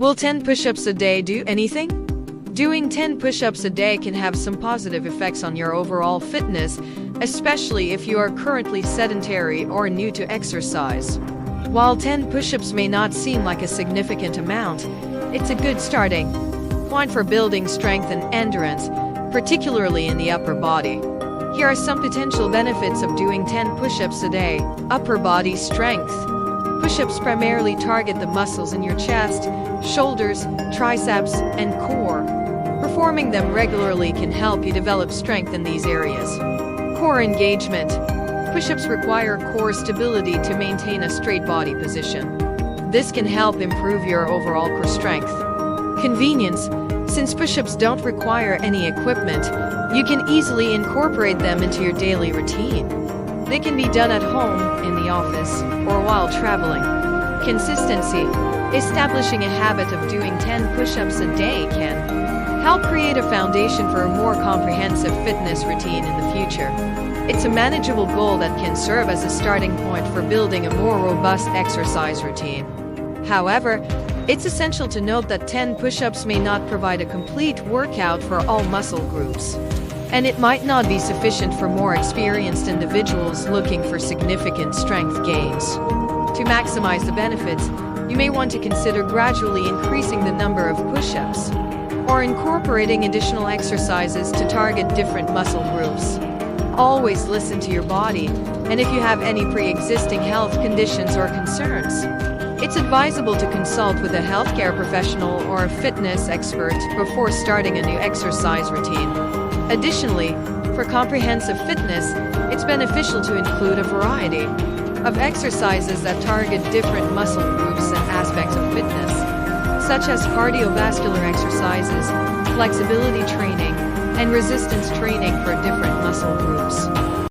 Will 10 push-ups a day do anything? Doing 10 push-ups a day can have some positive effects on your overall fitness, especially if you are currently sedentary or new to exercise. While 10 push-ups may not seem like a significant amount, it's a good starting point for building strength and endurance, particularly in the upper body. Here are some potential benefits of doing 10 push-ups a day. Upper body strength. Push-ups primarily target the muscles in your chest, shoulders, triceps, and core. Performing them regularly can help you develop strength in these areas. Core engagement. Push-ups require core stability to maintain a straight body position. This can help improve your overall core strength. Convenience. Since push-ups don't require any equipment, you can easily incorporate them into your daily routine. They can be done at home, in the office, or while traveling. Consistency. Establishing a habit of doing 10 push-ups a day can help create a foundation for a more comprehensive fitness routine in the future. It's a manageable goal that can serve as a starting point for building a more robust exercise routine. However, it's essential to note that 10 push-ups may not provide a complete workout for all muscle groups, and it might not be sufficient for more experienced individuals looking for significant strength gains. To maximize the benefits, you may want to consider gradually increasing the number of push-ups, or incorporating additional exercises to target different muscle groups. Always listen to your body, and if you have any pre-existing health conditions or concerns, it's advisable to consult with a healthcare professional or a fitness expert before starting a new exercise routine. Additionally, for comprehensive fitness, it's beneficial to include a variety of exercises that target different muscle groups and aspects of fitness, such as cardiovascular exercises, flexibility training, and resistance training for different muscle groups.